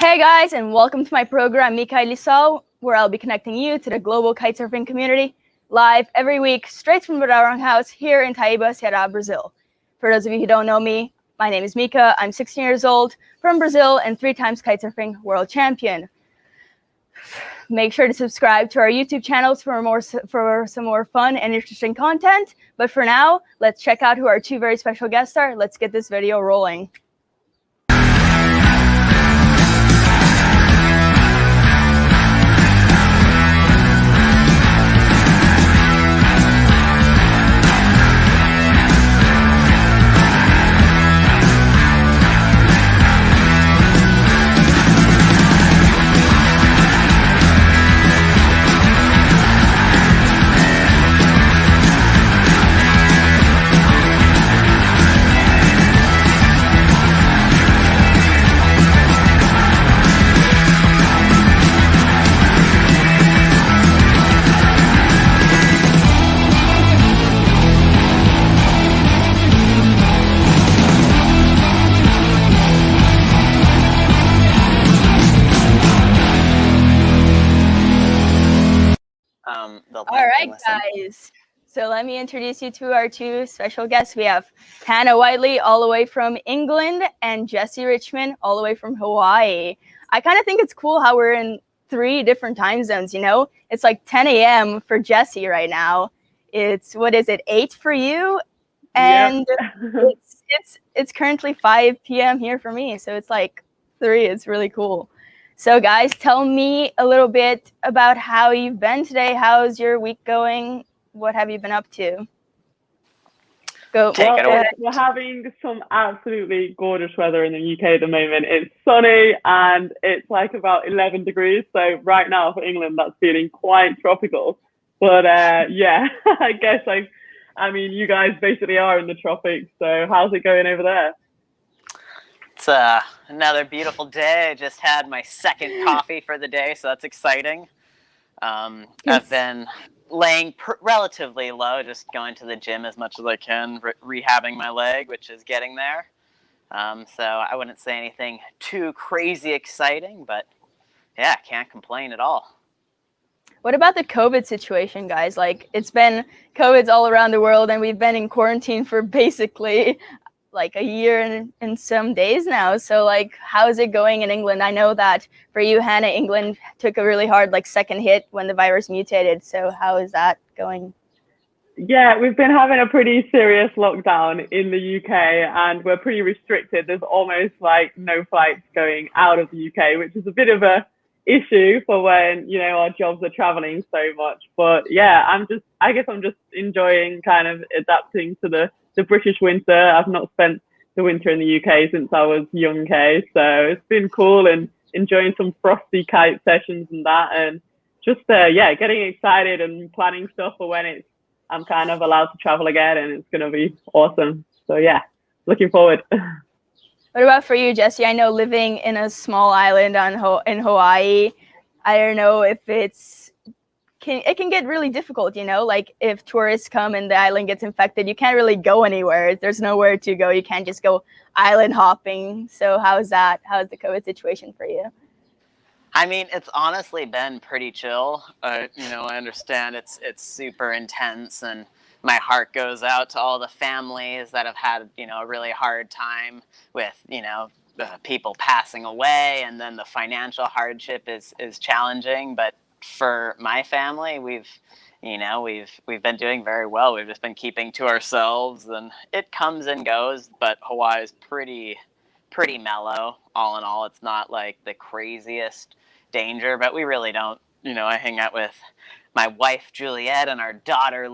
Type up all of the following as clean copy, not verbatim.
Hey guys, and welcome to my program MIKAILI, where I'll be connecting you to the global kitesurfing community live every week, straight from our own house here in Taiba, Ceará, Brazil. For those of you who don't know me, my name is Mika. I'm 16 years old, from Brazil, and 3 times kitesurfing world champion. Make sure to subscribe to our YouTube channels for some more fun and interesting content. But for now, let's check out who our 2 very special guests are. Let's get this video rolling. All right, guys. So let me introduce you to our 2 special guests. We have Hannah Whiteley, all the way from England, and Jesse Richman, all the way from Hawaii. I kind of think it's cool how we're in 3 different time zones, you know? It's like 10 a.m. for Jesse right now. It's, 8 for you? And yep. it's currently 5 p.m. here for me, so it's like 3. It's really cool. So guys, tell me a little bit about how you've been today. How's your week going? What have you been up to? Take it away. We're having some absolutely gorgeous weather in the UK at the moment. It's sunny and it's like about 11 degrees. So right now for England, that's feeling quite tropical. But yeah, I guess I mean, you guys basically are in the tropics. So how's it going over there? It's another beautiful day. I just had my 2nd coffee for the day, so that's exciting. I've been laying relatively low, just going to the gym as much as I can, rehabbing my leg, which is getting there. So I wouldn't say anything too crazy exciting, but yeah, can't complain at all. What about the COVID situation, guys? Like, COVID's all around the world, and we've been in quarantine for basically like a year and some days now. So like, how is it going in England? I know that for you, Hannah, England took a really hard 2nd hit when the virus mutated. So how is that going? Yeah, we've been having a pretty serious lockdown in the UK, and we're pretty restricted. There's almost no flights going out of the UK, which is a bit of a issue for when, you know, our jobs are traveling so much. But yeah, I guess I'm just enjoying kind of adapting to the British winter. I've not spent the winter in the UK since I was young, so it's been cool and enjoying some frosty kite sessions and that, and just yeah, getting excited and planning stuff for when I'm kind of allowed to travel again, and it's gonna be awesome. So yeah, looking forward. What about for you, Jesse? I know living in a small island in Hawaii, I don't know if it can get really difficult, you know, like if tourists come and the island gets infected, you can't really go anywhere. There's nowhere to go. You can't just go island hopping. So how's the COVID situation for you? I mean, it's honestly been pretty chill. You know, I understand it's super intense, and my heart goes out to all the families that have had, you know, a really hard time with, you know, people passing away, and then the financial hardship is challenging. But for my family, we've been doing very well. We've just been keeping to ourselves, and it comes and goes, but Hawaii is pretty mellow. All in all, it's not like the craziest danger, but we really don't, you know, I hang out with my wife Juliet and our daughter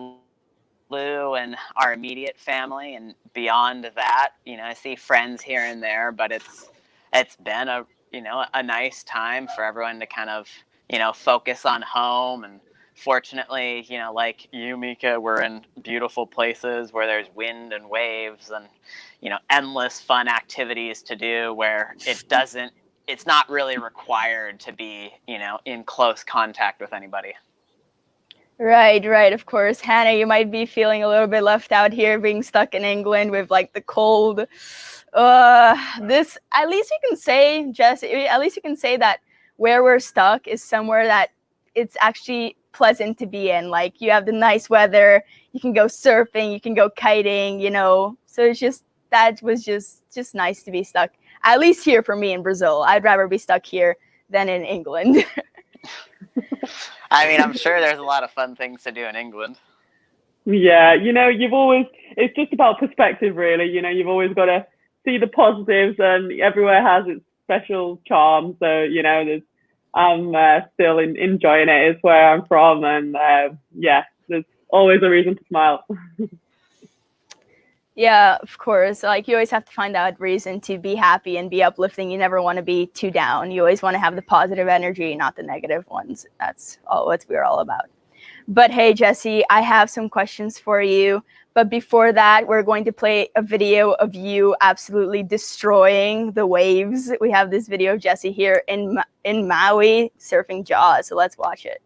Lou and our immediate family, and beyond that, you know, I see friends here and there, but it's been a nice time for everyone to kind of, you know, focus on home. And fortunately, you know, like you, Mika, we're in beautiful places where there's wind and waves and, you know, endless fun activities to do, where it's not really required to be, you know, in close contact with anybody. Right, of course. Hannah, you might be feeling a little bit left out here, being stuck in England with like the cold This, at least you can say, Jesse, at least you can say that where we're stuck is somewhere that it's actually pleasant to be in. Like, you have the nice weather, you can go surfing, you can go kiting, you know. So it's just, that was just nice to be stuck. At least here for me in Brazil. I'd rather be stuck here than in England. I mean, I'm sure there's a lot of fun things to do in England. Yeah, you know, it's just about perspective, really. You know, you've always got to see the positives, and everywhere has its special charm. So, you know, I'm still enjoying it. It's where I'm from, and yeah, there's always a reason to smile. Yeah, of course. Like, you always have to find that reason to be happy and be uplifting. You never want to be too down. You always want to have the positive energy, not the negative ones. That's all what we're all about. But hey, Jesse, I have some questions for you. But before that, we're going to play a video of you absolutely destroying the waves. We have this video of Jesse here in Maui surfing Jaws. So let's watch it.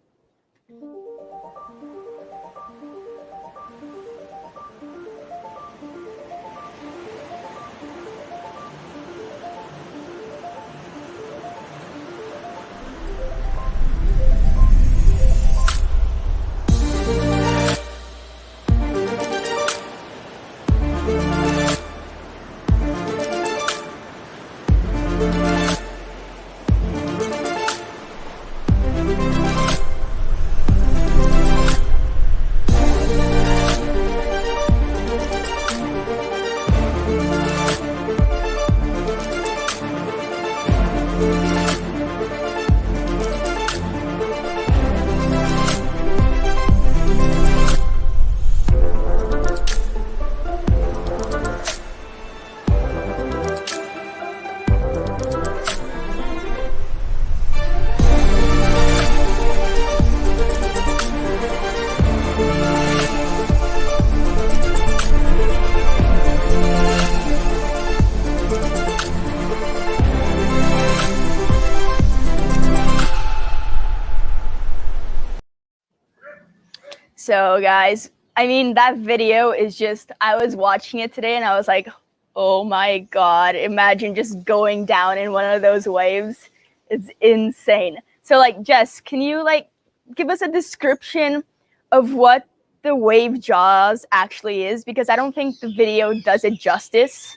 So guys, I mean, that video is just, I was watching it today and I was like, oh my God, imagine just going down in one of those waves. It's insane. So like, Jess, can you like give us a description of what the wave Jaws actually is? Because I don't think the video does it justice.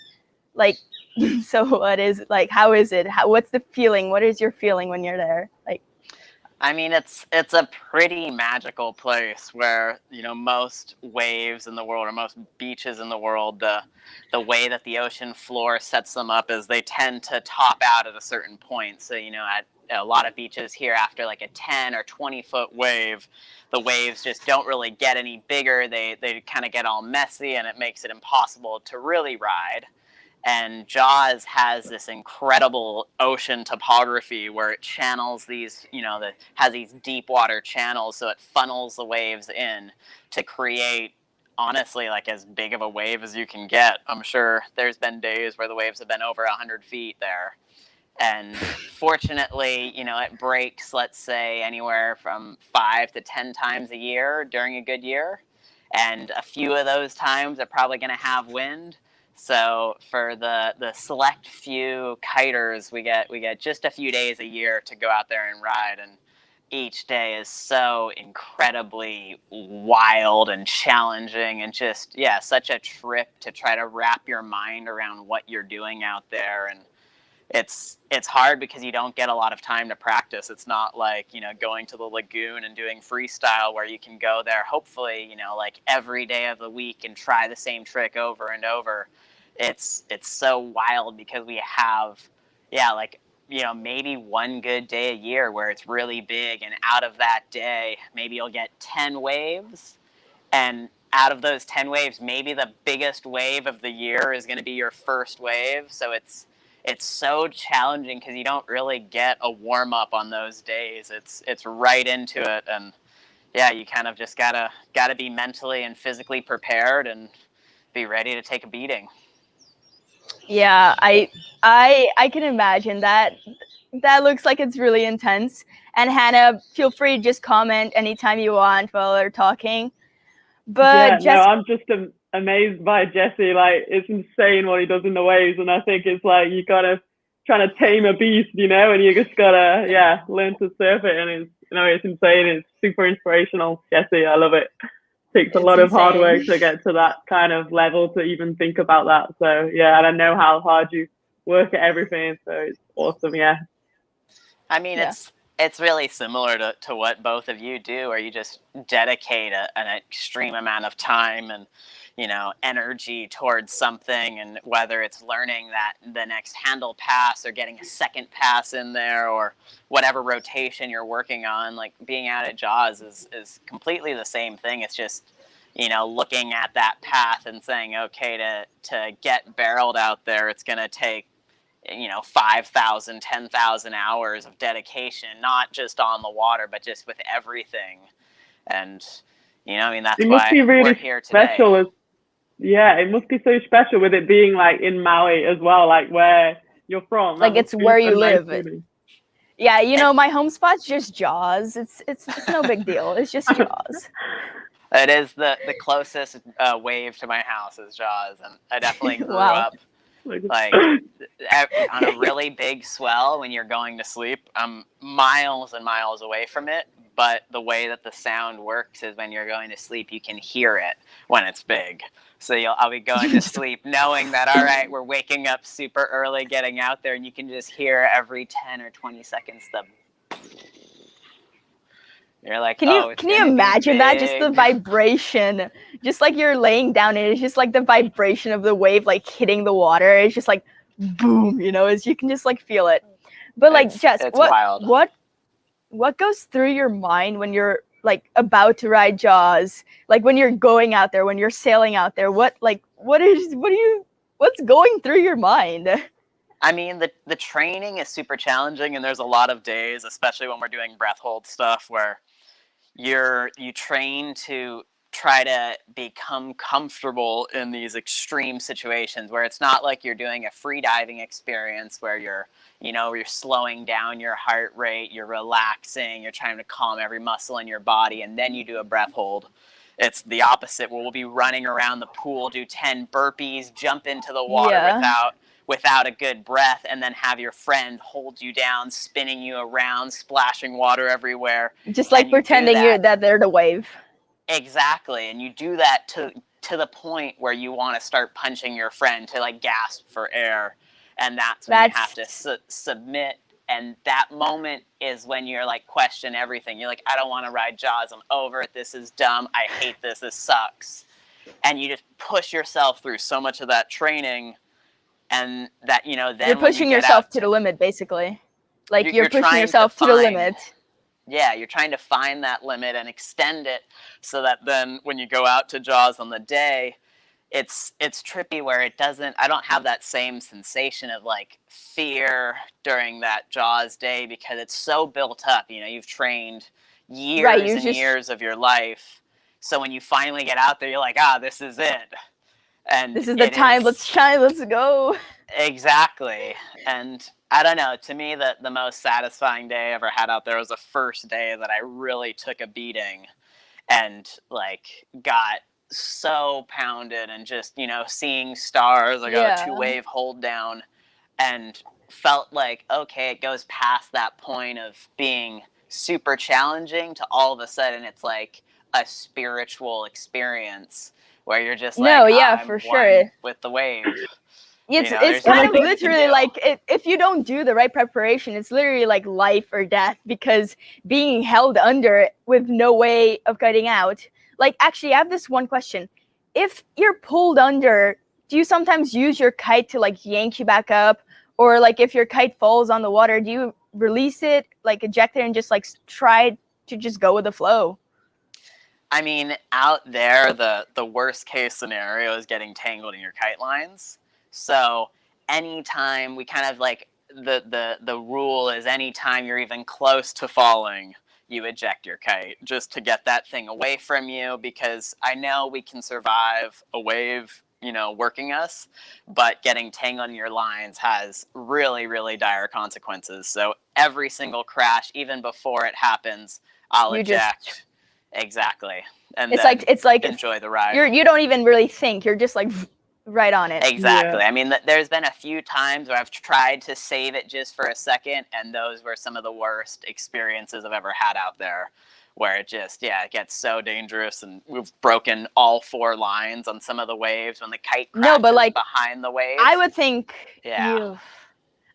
Like, so what is, like, how is it? What's the feeling? What is your feeling when you're there? Like, I mean, it's a pretty magical place where, you know, most waves in the world, or most beaches in the world, the way that the ocean floor sets them up is they tend to top out at a certain point. So, you know, at a lot of beaches here, after like a 10 or 20-foot wave, the waves just don't really get any bigger. They kind of get all messy, and it makes it impossible to really ride. And Jaws has this incredible ocean topography where it channels these, you know, has these deep water channels, so it funnels the waves in to create, honestly, like as big of a wave as you can get. I'm sure there's been days where the waves have been over 100 feet there. And fortunately, you know, it breaks, let's say, anywhere from 5 to 10 times a year during a good year. And a few of those times are probably going to have wind. So for the select few kiters, we get just a few days a year to go out there and ride, and each day is so incredibly wild and challenging, and just, yeah, such a trip to try to wrap your mind around what you're doing out there. And it's hard because you don't get a lot of time to practice. It's not like, you know, going to the lagoon and doing freestyle where you can go there, hopefully, you know, like every day of the week and try the same trick over and over. It's so wild because we have, yeah, like, you know, maybe one good day a year where it's really big, and out of that day, maybe you'll get 10 waves, and out of those 10 waves, maybe the biggest wave of the year is going to be your first wave. So it's so challenging because you don't really get a warm up on those days. It's right into it, and yeah, you kind of just gotta be mentally and physically prepared and be ready to take a beating. yeah, I can imagine that. That looks like it's really intense. And Hannah, feel free to just comment anytime you want while they're talking. But yeah, no, I'm just amazed by Jesse. Like, it's insane what he does in the waves, and I think it's like you gotta trying to tame a beast, you know, and you just gotta learn to surf it, and it's insane. It's super inspirational, Jesse. I love it. Takes a lot of hard work to get to that kind of level to even think about that. So yeah, and I know how hard you work at everything, so it's awesome. Yeah, I mean, it's really similar to what both of you do, where you just dedicate an extreme amount of time and, you know, energy towards something, and whether it's learning that the next handle pass or getting a second pass in there or whatever rotation you're working on, like being out at Jaws is completely the same thing. It's just, you know, looking at that path and saying, okay, to get barreled out there, it's going to take, you know, 5,000, 10,000 hours of dedication, not just on the water, but just with everything. And, you know, I mean, that's why we're here today. Yeah, it must be so special with it being like in Maui as well, like where you're from. Like it's where you live. Yeah, you know, my home spot's just Jaws. It's no big deal. It's just Jaws. It is the closest wave to my house is Jaws, and I definitely grew up like on a really big swell when you're going to sleep. I'm miles and miles away from it, but the way that the sound works is when you're going to sleep, you can hear it when it's big. So I'll be going to sleep knowing that, all right, we're waking up super early, getting out there, and you can just hear every 10 or 20 seconds the... You're like, can you imagine that? Just the vibration, just like you're laying down, and it's just like the vibration of the wave like hitting the water. It's just like boom, you know, as you can just like feel it. But like, Jess, what goes through your mind when you're like about to ride Jaws? Like when you're going out there, when you're sailing out there, what's going through your mind? I mean, the training is super challenging, and there's a lot of days, especially when we're doing breath hold stuff, where you train to try to become comfortable in these extreme situations where it's not like you're doing a free diving experience where you're slowing down your heart rate, you're relaxing, you're trying to calm every muscle in your body, and then you do a breath hold. It's the opposite, where we'll be running around the pool, do 10 burpees, jump into the water without a good breath, and then have your friend hold you down, spinning you around, splashing water everywhere. Just like pretending that they're the wave. Exactly, and you do that to the point where you want to start punching your friend to like gasp for air, and that's when you have to submit. And that moment is when you're like question everything. You're like, I don't want to ride Jaws. I'm over it. This is dumb. I hate this. This sucks. And you just push yourself through so much of that training. And that, you know, then you're pushing yourself to the limit, basically. Like you're pushing yourself to the limit. Yeah, you're trying to find that limit and extend it so that then when you go out to Jaws on the day, it's trippy where I don't have that same sensation of like fear during that Jaws day because it's so built up. You know, you've trained years and years of your life. So when you finally get out there, you're like, this is it. And this is the time. Let's shine. Let's go. Exactly. And I don't know. To me, the most satisfying day I ever had out there was the first day that I really took a beating and like got so pounded and just, you know, seeing stars. I got a 2-wave hold down and felt like, okay, it goes past that point of being super challenging to all of a sudden it's like a spiritual experience. Where you're just like, for sure, with the wave. It's kind of literally like if you don't do the right preparation, it's literally like life or death because being held under with no way of getting out. Like, actually, I have this one question. If you're pulled under, do you sometimes use your kite to like yank you back up? Or like if your kite falls on the water, do you release it, like eject it and just like try to just go with the flow? I mean, out there, the worst case scenario is getting tangled in your kite lines. So anytime we kind of like the rule is anytime you're even close to falling, you eject your kite just to get that thing away from you because I know we can survive a wave, you know, working us, but getting tangled in your lines has really, really dire consequences. So every single crash, even before it happens, I'll eject. Exactly. And it's like enjoy the ride. You don't even really think. You're just like right on it. Exactly. Yeah. I mean, there's been a few times where I've tried to save it just for a second, and those were some of the worst experiences I've ever had out there, where it just, it gets so dangerous, and we've broken all 4 lines on some of the waves when the kite crashes No, but like behind the waves. I would think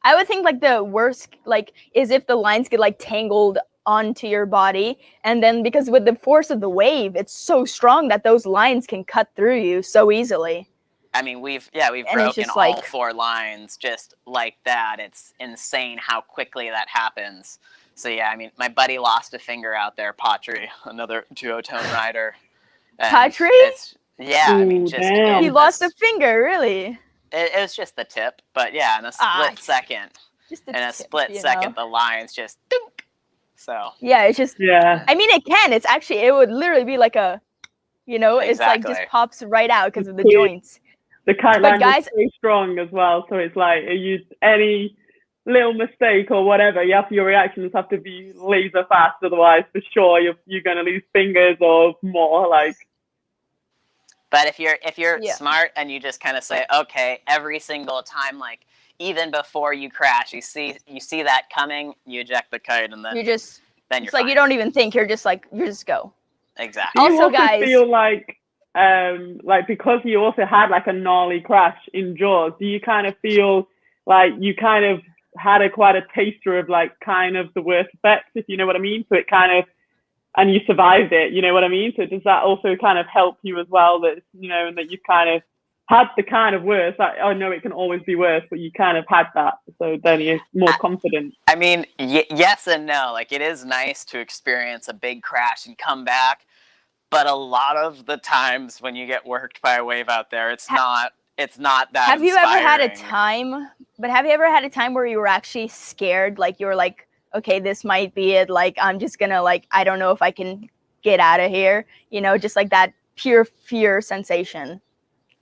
I would think like the worst like is if the lines get like tangled onto your body, and then because with the force of the wave, it's so strong that those lines can cut through you so easily. I mean, we've And broken it's all like 4 lines just like that. It's insane how quickly that happens. So yeah, I mean, my buddy lost a finger out there, Patry, another duotone rider. Patry? I mean, just damn. He lost a finger, really. It was just the tip, but yeah, in a split second. Just In a split second, the lines just dunk. So yeah, it's just I mean, it can. It's actually it would literally be like a, it's like just pops right out because of the joints. The kite line is so strong as well, so it's like any little mistake or whatever, your reactions have to be laser fast. Otherwise, for sure, you're gonna lose fingers or more. Like, but if you're smart and you just kind of say, okay, every single time, like even before you crash, you see that coming, you eject the kite, and then it's you're like fine. you don't even think. You're just like you just go. Exactly. Do you also guys, feel like because you also had like a gnarly crash in Jaws, do you kind of feel like you kind of had quite a taster of like kind of the worst effects, if you know what I mean? So it kind of, and you survived it, you know what I mean? So does that also kind of help you as well, that, and that you kind of had the kind of worst, like, I know it can always be worse, but you kind of had that, so then you're more confident. I mean, yes and no. Like, it is nice to experience a big crash and come back, but a lot of the times when you get worked by a wave out there, it's not that Have you inspiring. ever had a time? But have you ever had a time where you were actually scared? Like you were like, okay, this might be it. Like I'm just gonna like I don't know if I can get out of here. Just like that pure fear sensation.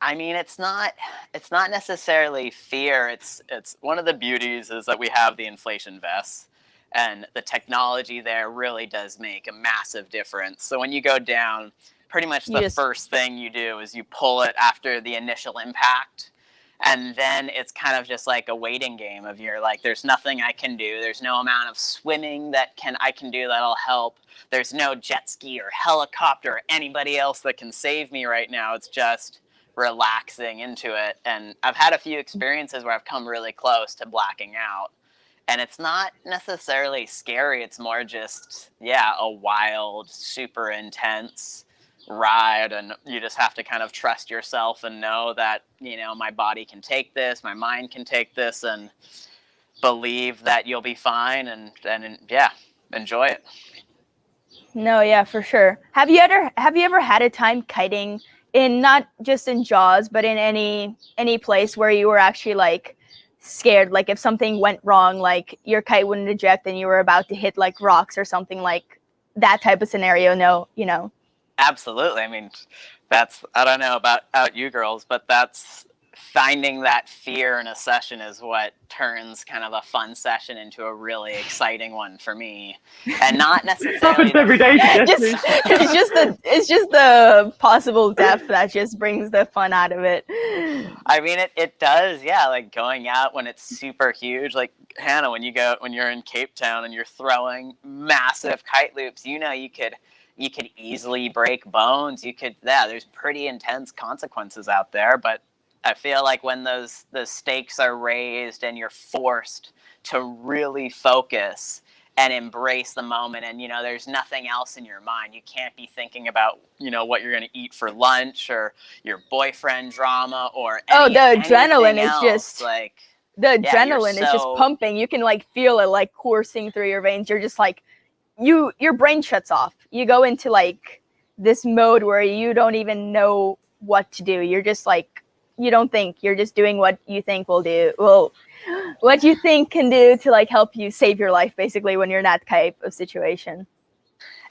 I mean, it's not necessarily fear. It's one of the beauties is that we have the inflation vests, and the technology there really does make a massive difference. So when you go down, pretty much the first thing you do is you pull it after the initial impact, and then it's kind of just like a waiting game of you're like, there's nothing I can do. There's no amount of swimming I can do that'll help. There's no jet ski or helicopter or anybody else that can save me right now. It's just relaxing into it. And I've had a few experiences where I've come really close to blacking out, and it's not necessarily scary. It's more just a wild, super intense ride, and you just have to kind of trust yourself and know that my body can take this, my mind can take this, and believe that you'll be fine, and enjoy it. No, yeah, for sure. Have you ever had a time kiting in not just in Jaws, but in any place where you were actually like scared, like if something went wrong, like your kite wouldn't eject and you were about to hit like rocks or something, like that type of scenario? No. Absolutely. I mean, I don't know about you girls, but that's finding that fear in a session is what turns kind of a fun session into a really exciting one for me, and not necessarily every day. It's just the possible death that just brings the fun out of it. I mean, it does, like going out when it's super huge, like Hannah, when you're in Cape Town and you're throwing massive kite loops, you could easily break bones. There's pretty intense consequences out there, but I feel like when those stakes are raised and you're forced to really focus and embrace the moment, and there's nothing else in your mind. You can't be thinking about what you're going to eat for lunch or your boyfriend drama or the adrenaline is just like the adrenaline is just pumping. You can like feel it like coursing through your veins. You're just like your brain shuts off. You go into like this mode where you don't even know what to do. You're just like, you don't think, you're just doing what you think what you think can do to like help you save your life, basically, when you're in that type of situation.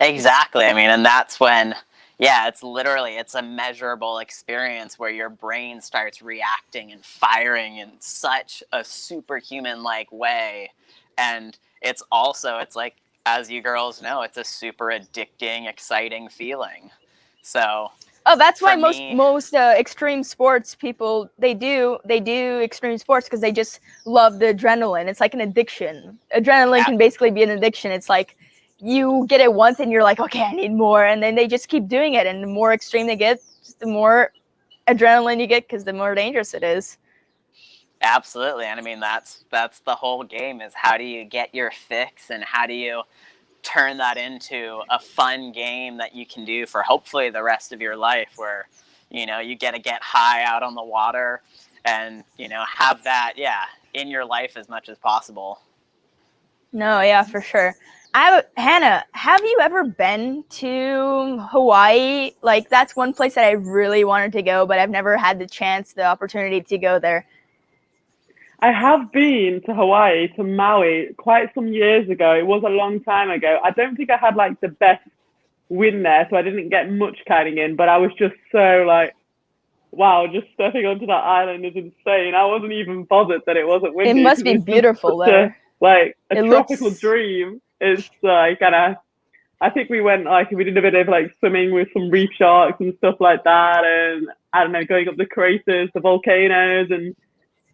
Exactly. I mean, and that's when it's a measurable experience where your brain starts reacting and firing in such a superhuman like way. And it's like as you girls know, it's a super addicting, exciting feeling. So Oh, that's why me, most extreme sports people they do extreme sports because they just love the adrenaline. It's like an addiction. Adrenaline can basically be an addiction. It's like you get it once and you're like, okay, I need more, and then they just keep doing it. And the more extreme they get, the more adrenaline you get because the more dangerous it is. Absolutely. And I mean, that's the whole game, is how do you get your fix and how do you turn that into a fun game that you can do for hopefully the rest of your life, where, you know, you get to get high out on the water and, you know, have that, in your life as much as possible. No, yeah, for sure. Hannah, have you ever been to Hawaii? Like, that's one place that I really wanted to go, but I've never had the opportunity to go there. I have been to Hawaii, to Maui, quite some years ago. It was a long time ago. I don't think I had like the best wind there, so I didn't get much kiting in, but I was just so like, wow, just stepping onto that island is insane. I wasn't even bothered that it wasn't windy. It must be beautiful there. A tropical dream. It's like, and I think we did a bit of like swimming with some reef sharks and stuff like that, and I don't know, going up the craters, the volcanoes, and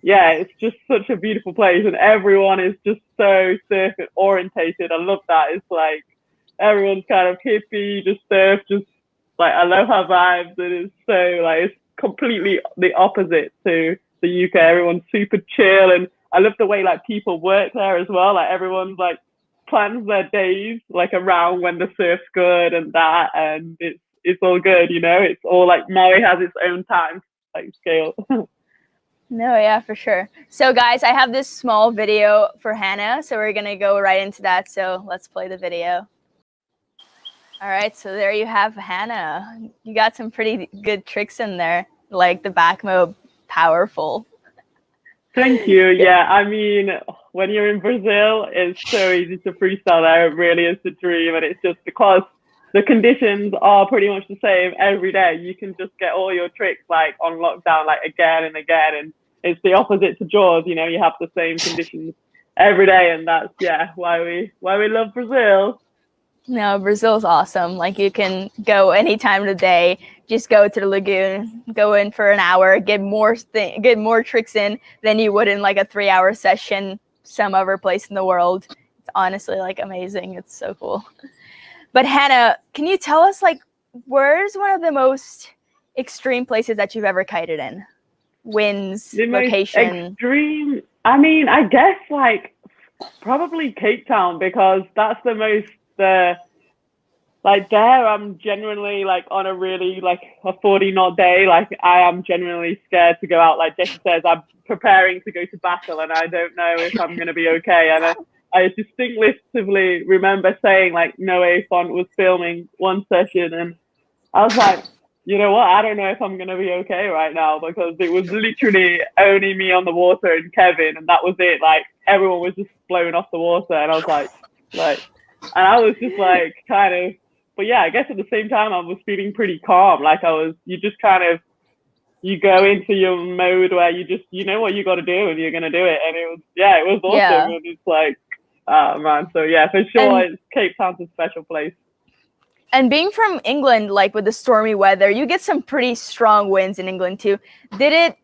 yeah, it's just such a beautiful place, and everyone is just so surf orientated. I love that. It's like everyone's kind of hippie, just surf, just like aloha vibes, and it's so like it's completely the opposite to the UK. Everyone's super chill, and I love the way like people work there as well. Like everyone's like plans their days like around when the surf's good and that, and it's all good, you know. It's all like Maui has its own time like scale. No, yeah, for sure. So guys, I have this small video for Hannah, so we're gonna go right into that. So let's play the video. All right, so there you have Hannah. You got some pretty good tricks in there, like the back mob, powerful. Thank you. Yeah, I mean, when you're in Brazil, it's so easy to freestyle there. It really is the dream, and it's just because the conditions are pretty much the same every day. You can just get all your tricks like on lockdown, like again and again, and it's the opposite to Jaws. You know, you have the same conditions every day, and that's why we love Brazil. No, Brazil's awesome. Like you can go any time of the day, just go to the lagoon, go in for an hour, get more tricks in than you would in like a 3-hour session some other place in the world. It's honestly like amazing. It's so cool. But Hannah, can you tell us like where's one of the most extreme places that you've ever kited in? Winds, the location. Most extreme. I mean, I guess like probably Cape Town, because that's the most. Like there, I'm genuinely like on a really like a 40-knot day. Like I am genuinely scared to go out. Like Jesse says, I'm preparing to go to battle, and I don't know if I'm going to be okay. And I distinctively remember saying like Noe Font was filming one session, and I was like, you know what? I don't know if I'm going to be okay right now, because it was literally only me on the water and Kevin, and that was it. Like everyone was just blown off the water, and I was like. And I was just like kind of, but yeah, I guess at the same time I was feeling pretty calm. Like you just kind of, you go into your mode where you know what you got to do and you're going to do it. And it was awesome. Yeah. And it's like, oh man. So yeah, for sure, Cape Town's a special place. And being from England, like with the stormy weather, you get some pretty strong winds in England too. Did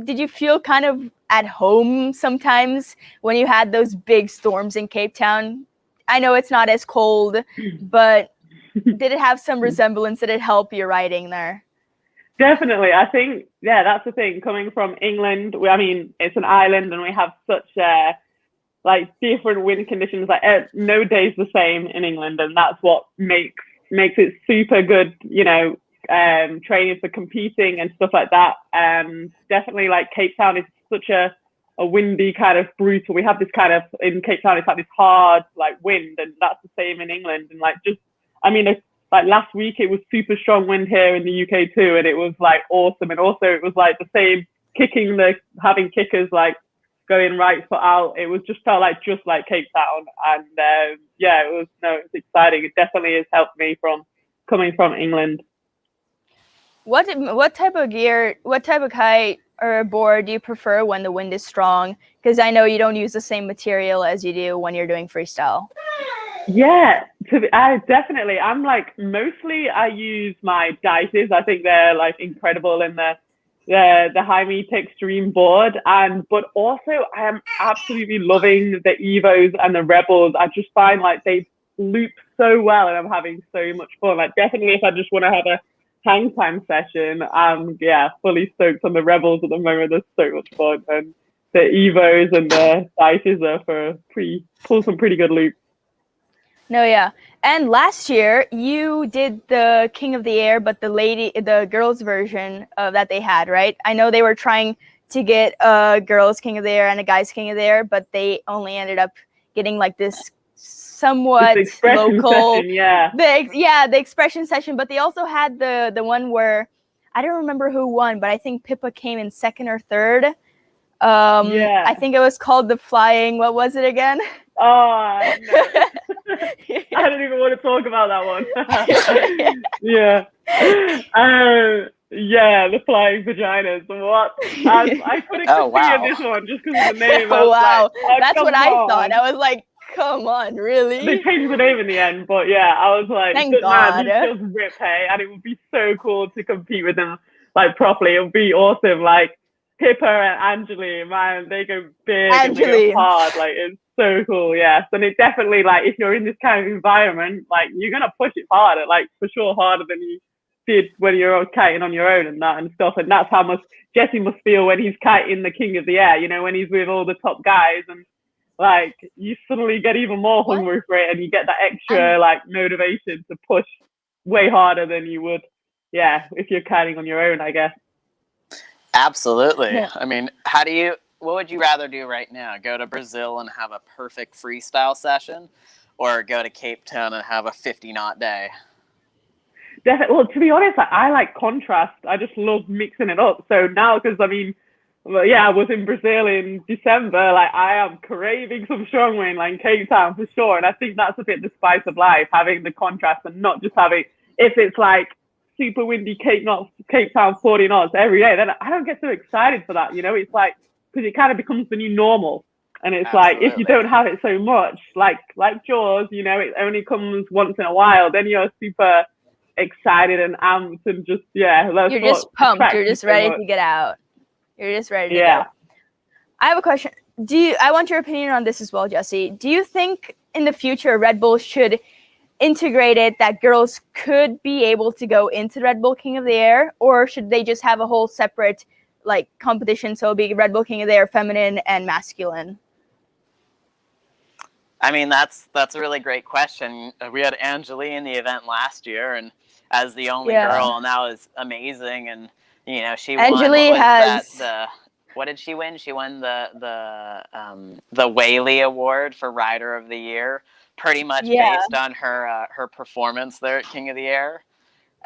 you feel kind of at home sometimes when you had those big storms in Cape Town? I know it's not as cold, but did it have some resemblance? Did it help your riding there? Definitely. I think, that's the thing. Coming from England, I mean, it's an island and we have such like different wind conditions. Like no day's the same in England, and that's what makes it super good, you know, training for competing and stuff like that. Definitely like Cape Town is such a windy kind of brutal. We have this kind of in Cape Town, it's like this hard like wind, and that's the same in England. And like like last week it was super strong wind here in the UK too, and it was like awesome. And also it was like the same having kickers like going right foot out. It was just felt like Cape Town, and it's exciting. It definitely has helped me from coming from England. What type of gear, what type of kite or board do you prefer when the wind is strong? Because I know you don't use the same material as you do when you're doing freestyle. Yeah, I'm like mostly I use my dices. I think they're like incredible in the high meat extreme board, and but also I am absolutely loving the Evos and the Rebels. I just find like they loop so well, and I'm having so much fun. Like definitely, if I just want to have a hang time session, yeah, fully stoked on the Rebels at the moment. There's so much fun, and the Evos and the dices are for pull some pretty good loops. No, yeah. And last year you did the King of the Air, but the girls version of that they had, right? I know they were trying to get a girls King of the Air and a guys King of the Air, but they only ended up getting like this somewhat local session, yeah. The expression session, but they also had the one where I don't remember who won, but I think Pippa came in second or third. Yeah. I think it was called the flying, what was it again? Oh, no. I don't even want to talk about that one. Yeah. Yeah, the flying vaginas. What? I couldn't compete in this one just because of the name. Wow. Like, that's what I thought. I was like, come on, really? They changed the name in the end, but yeah, I was like, thank God. Man, he's just rip, hey, and it would be so cool to compete with them like properly. It would be awesome. Like Pippa and Angeli, man, they go big and they go hard. Like it's so cool, yes. And it definitely like if you're in this kind of environment, like you're gonna push it harder, like for sure harder than you did when you're kiting on your own and that and stuff. And that's how much Jesse must feel when he's kiting the King of the Air, you know, when he's with all the top guys and like you suddenly get even more hungry for it and you get that extra like motivation to push way harder than you would, yeah, if you're kiting on your own, I guess. Absolutely. Yeah. I mean, what would you rather do right now? Go to Brazil and have a perfect freestyle session, or go to Cape Town and have a 50-knot day? Definitely. Well, to be honest, I like contrast. I just love mixing it up. So now, because I mean, well, yeah, I was in Brazil in December. Like I am craving some strong wind, like in Cape Town for sure. And I think that's a bit the spice of life, having the contrast and not just having, if it's like super windy Cape Town 40 knots every day, then I don't get so excited for that. You know, it's like, because it kind of becomes the new normal. And it's Absolutely. Like, if you don't have it so much, like Jaws, you know, it only comes once in a while, then you're super excited and amped and just, yeah. You're just pumped. You're just ready to get out. You're just ready to go. I have a question. I want your opinion on this as well, Jesse. Do you think in the future Red Bull should integrate it that girls could be able to go into Red Bull King of the Air, or should they just have a whole separate like competition, so it'll be Red Bull King of the Air feminine and masculine? I mean, that's a really great question. We had Angeli in the event last year, and as the only girl, and that was amazing. And you know, she Angeli won. What did she win? She won the Whiteley Award for Rider of the Year, pretty much based on her performance there at King of the Air.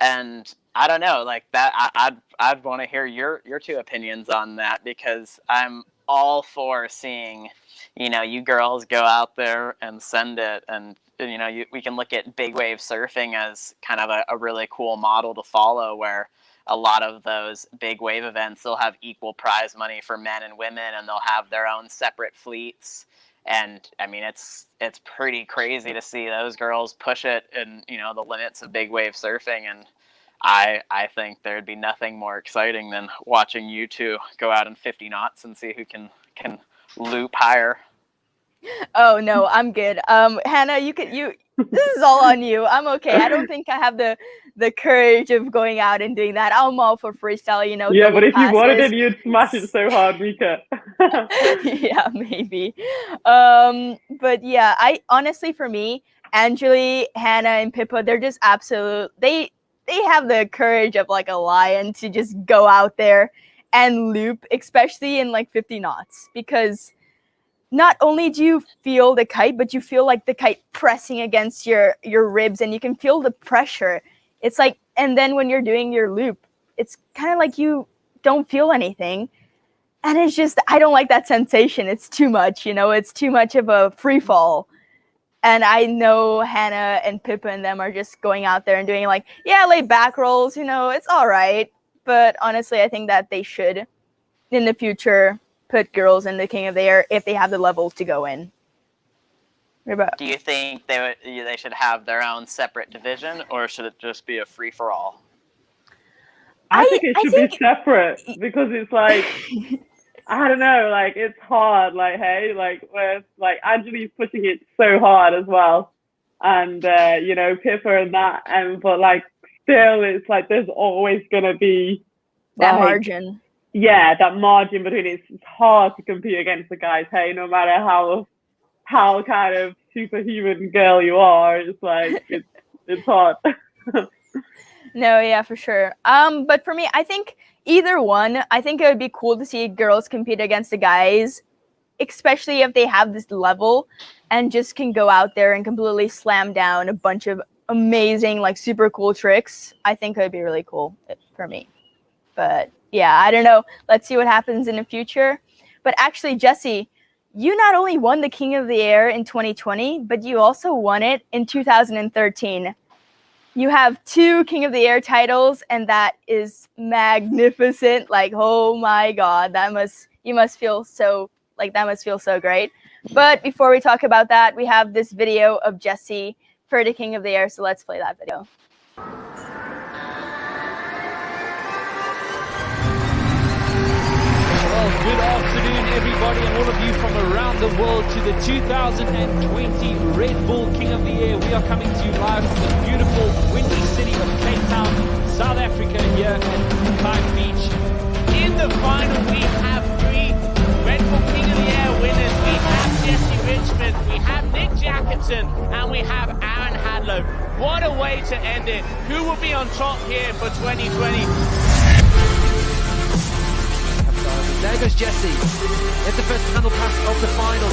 And I don't know, like that. I'd want to hear your two opinions on that, because I'm all for seeing, you know, you girls go out there and send it, and you know, we can look at big wave surfing as kind of a really cool model to follow, where a lot of those big wave events, they'll have equal prize money for men and women, and they'll have their own separate fleets. And I mean, it's pretty crazy to see those girls push it in, you know, the limits of big wave surfing. And I think there'd be nothing more exciting than watching you two go out in 50 knots and see who can loop higher. Oh no, I'm good. Hannah, this is all on you. I'm okay. I don't think I have the courage of going out and doing that. I'm all for freestyle, you know. Yeah, but if you wanted it, you'd smash it so hard, Mika. Yeah, maybe. But yeah, I honestly, for me, Angeli, Hannah, and Pippa, they're just absolute. They have the courage of like a lion to just go out there and loop, especially in like 50 knots, because not only do you feel the kite, but you feel like the kite pressing against your ribs, and you can feel the pressure. It's like, and then when you're doing your loop, it's kind of like you don't feel anything. And it's just, I don't like that sensation. It's too much, you know, it's too much of a free fall. And I know Hannah and Pippa and them are just going out there and doing like, lay back rolls, you know, it's all right. But honestly, I think that they should, in the future, put girls in the King of the Air if they have the level to go in. Do you think they should have their own separate division, or should it just be a free for all? I think it should be separate, because it's like, I don't know, like it's hard, like, hey, like where like Angeli's pushing it so hard as well, and you know, Pippa and that, and but like still, it's like there's always gonna be that like, margin. Yeah, that margin between it. It's hard to compete against the guys. Hey, no matter how kind of superhuman girl you are, it's like it's hard. No, yeah, for sure. But for me, I think either one. I think it would be cool to see girls compete against the guys, especially if they have this level and just can go out there and completely slam down a bunch of amazing, like super cool tricks. I think it would be really cool for me. But yeah, I don't know. Let's see what happens in the future. But actually, Jesse, you not only won the King of the Air in 2020, but you also won it in 2013. You have 2 King of the Air titles, and that is magnificent. Like, oh my God, that must feel so great. But before we talk about that, we have this video of Jesse for the King of the Air, so let's play that video. Well, good afternoon, everybody, and all of you from around the world to the 2020 Red Bull King of the Air. We are coming to you live from the beautiful, windy city of Cape Town, South Africa, here at Kite Beach. In the final, we have 3 Red Bull King of the Air winners. We have Jesse Richman, we have Nick Jacobson, and we have Aaron Hadlow. What a way to end it. Who will be on top here for 2020? There goes Jesse. It's the first handle pass of the final.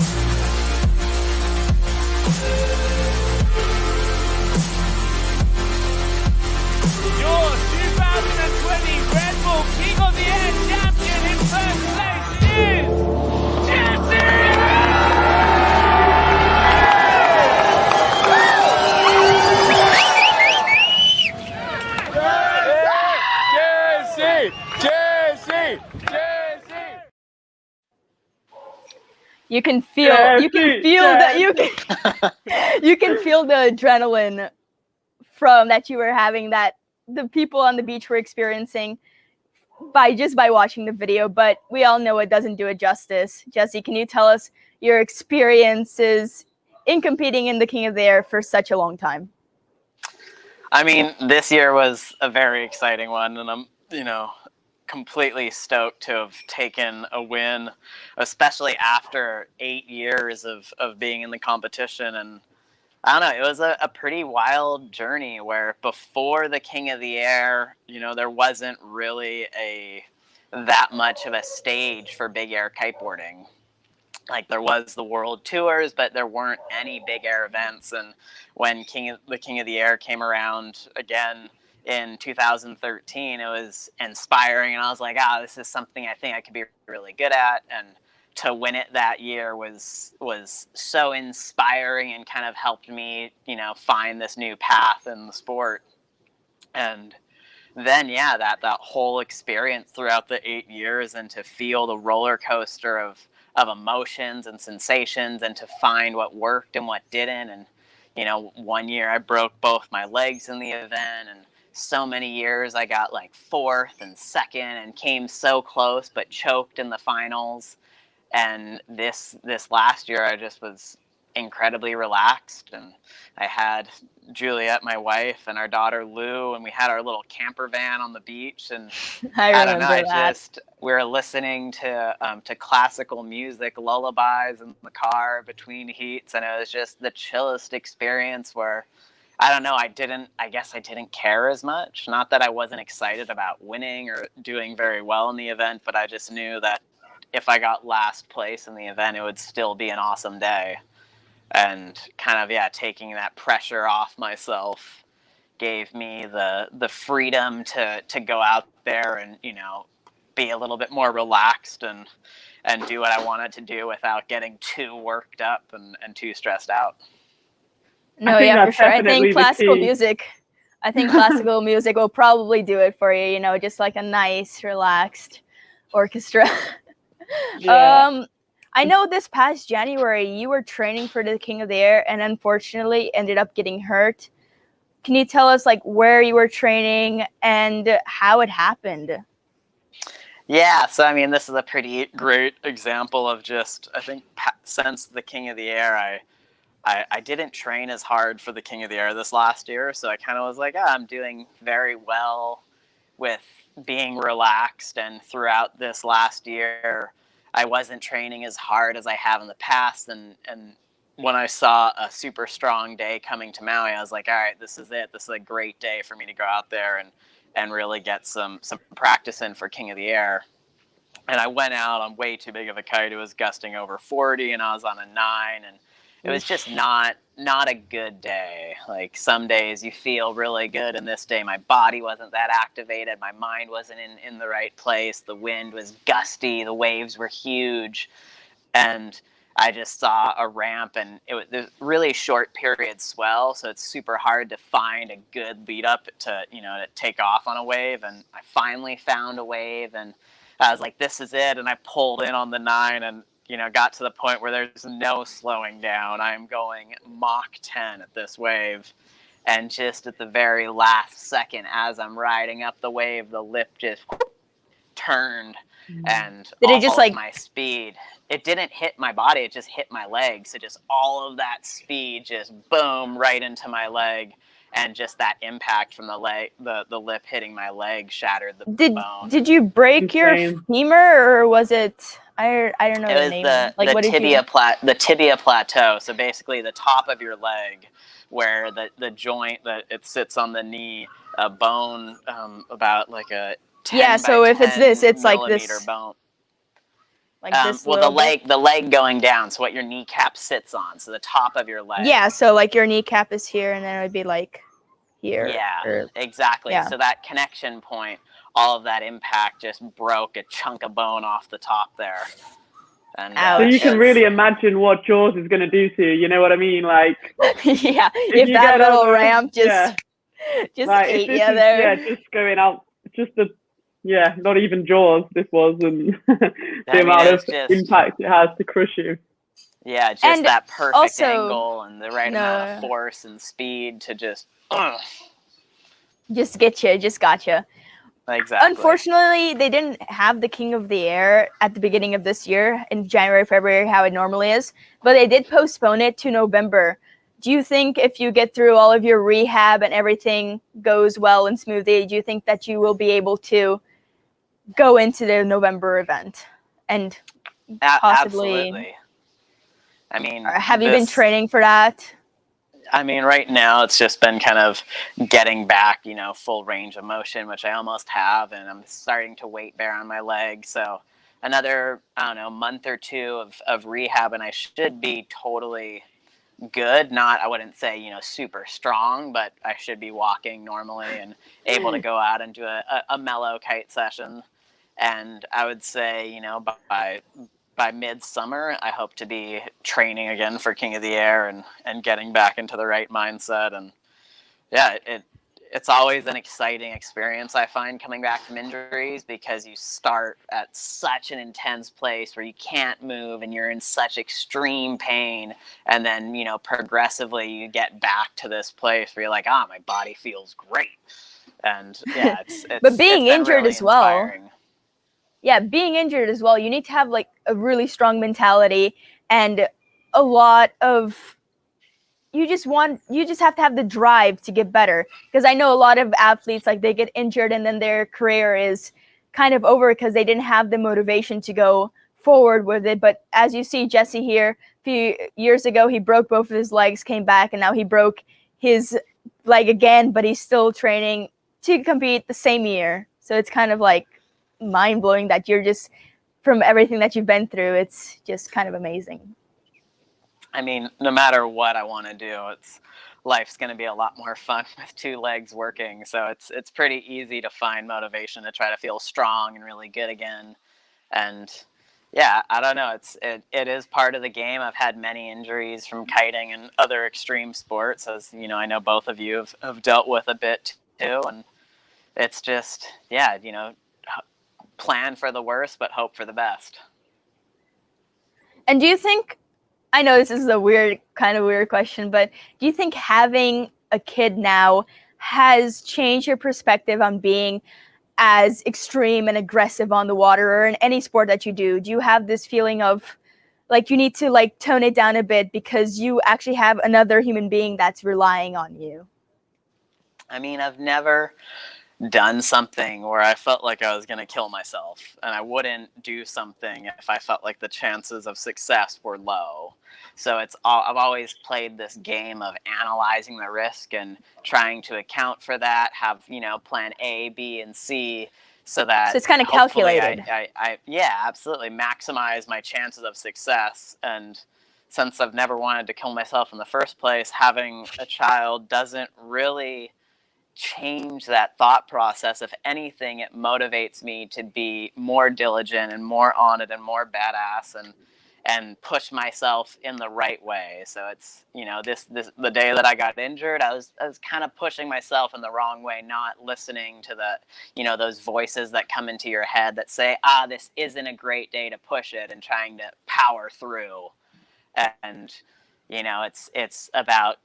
Your 2020 Red Bull King of the Air champion in first place is Jesse! You can feel that you can feel the adrenaline from that you were having, that the people on the beach were experiencing by watching the video. But we all know it doesn't do it justice. Jesse, can you tell us your experiences in competing in the King of the Air for such a long time? I mean, this year was a very exciting one, and I'm, completely stoked to have taken a win, especially after 8 years of being in the competition. And I don't know, it was a pretty wild journey where before the King of the Air, there wasn't really that much of a stage for big air kiteboarding. Like, there was the world tours, but there weren't any big air events. And when the King of the Air came around again in 2013, it was inspiring, and I was like, this is something I think I could be really good at. And to win it that year was so inspiring and kind of helped me, find this new path in the sport. And then, that whole experience throughout the 8 years, and to feel the roller coaster of emotions and sensations, and to find what worked and what didn't. And, 1 year I broke both my legs in the event, and so many years I got like 4th and 2nd and came so close but choked in the finals. And this last year I just was incredibly relaxed, and I had Juliet, my wife, and our daughter Lou, and we had our little camper van on the beach. And I don't know, we were listening to classical music, lullabies in the car between heats, and it was just the chillest experience where I don't know, I guess I didn't care as much. Not that I wasn't excited about winning or doing very well in the event, but I just knew that if I got last place in the event, it would still be an awesome day. And kind of, taking that pressure off myself gave me the freedom to go out there and, be a little bit more relaxed and do what I wanted to do without getting too worked up and too stressed out. No, yeah, for sure. I think classical music will probably do it for you, just like a nice, relaxed orchestra. Yeah. I know this past January you were training for the King of the Air and unfortunately ended up getting hurt. Can you tell us like where you were training and how it happened? Yeah, so I mean, this is a pretty great example of just, I think, since the King of the Air, I didn't train as hard for the King of the Air this last year, so I kind of was like, I'm doing very well with being relaxed, and throughout this last year, I wasn't training as hard as I have in the past, and when I saw a super strong day coming to Maui, I was like, all right, this is it. This is a great day for me to go out there and really get some practice in for King of the Air. And I went out on way too big of a kite. It was gusting over 40, and I was on a 9, and it was just not a good day. Like, some days you feel really good, and this day my body wasn't that activated. My mind wasn't in the right place. The wind was gusty. The waves were huge. And I just saw a ramp, and it was really short period swell, so it's super hard to find a good lead up to take off on a wave. And I finally found a wave, and I was like, this is it. And I pulled in on the 9 and got to the point where there's no slowing down. I'm going Mach 10 at this wave. And just at the very last second, as I'm riding up the wave, the lip just turned, and did it just like my speed, it didn't hit my body, it just hit my leg. So just all of that speed just boom right into my leg, and just that impact from the leg, the lip hitting my leg shattered the bone. Did you break your femur, or was it I don't know it the was name? The tibia plateau. So basically the top of your leg, where the joint that it sits on the knee, a bone about like a 10 so by if it's this, it's like millimeter this bone. Like this well, the leg going down, so what your kneecap sits on, so the top of your leg. Yeah, so like your kneecap is here, and then it would be like here. Yeah, exactly. Yeah. So that connection point, all of that impact just broke a chunk of bone off the top there. And so you can really imagine what Jaws is going to do to you. You know what I mean? Like, yeah, if that little ramp just like, ate you there. Yeah, just going out, not even Jaws. This was, and the amount of impact it has to crush you. Yeah, just that perfect angle and the right amount of force and speed to just gotcha. Exactly. Unfortunately, they didn't have the King of the Air at the beginning of this year in January, February, how it normally is, but they did postpone it to November. Do you think if you get through all of your rehab and everything goes well and smoothly, do you think that you will be able to go into the November event and possibly? Absolutely. I mean, have you been training for that? I mean, right now it's just been kind of getting back, full range of motion, which I almost have, and I'm starting to weight bear on my leg. So another, month or two of rehab, and I should be totally good. I wouldn't say, super strong, but I should be walking normally and able to go out and do a mellow kite session. And I would say, by midsummer, I hope to be training again for King of the Air and getting back into the right mindset. And yeah, it's always an exciting experience, I find, coming back from injuries, because you start at such an intense place where you can't move and you're in such extreme pain. And then, progressively you get back to this place where you're like, my body feels great. And yeah, it's but being injured really as well. inspiring. Yeah, being injured as well, you need to have like a really strong mentality and a lot of you just have to have the drive to get better. Because I know a lot of athletes, like, they get injured and then their career is kind of over because they didn't have the motivation to go forward with it. But as you see Jesse here, a few years ago, he broke both of his legs, came back, and now he broke his leg again, but he's still training to compete the same year. So it's kind of like mind-blowing that you're just, from everything that you've been through, it's just kind of amazing. I mean, no matter what I want to do, life's going to be a lot more fun with two legs working. So it's pretty easy to find motivation to try to feel strong and really good again. And yeah, I don't know. It is part of the game. I've had many injuries from kiting and other extreme sports, as I know both of you have dealt with a bit too. And it's just, plan for the worst, but hope for the best. And do you think, I know this is a weird question, but do you think having a kid now has changed your perspective on being as extreme and aggressive on the water or in any sport that you do? Do you have this feeling of like you need to like tone it down a bit because you actually have another human being that's relying on you? I mean, I've never done something where I felt like I was going to kill myself, and I wouldn't do something if I felt like the chances of success were low. So I've always played this game of analyzing the risk and trying to account for that, have, plan A, B, and C, so that it's kind of calculated. Yeah, absolutely maximize my chances of success. And since I've never wanted to kill myself in the first place, having a child doesn't really change that thought process. If anything, it motivates me to be more diligent and more on it and more badass and push myself in the right way. So it's, the day that I got injured, I was kind of pushing myself in the wrong way, not listening to the, those voices that come into your head that say, this isn't a great day to push it, and trying to power through. And, it's about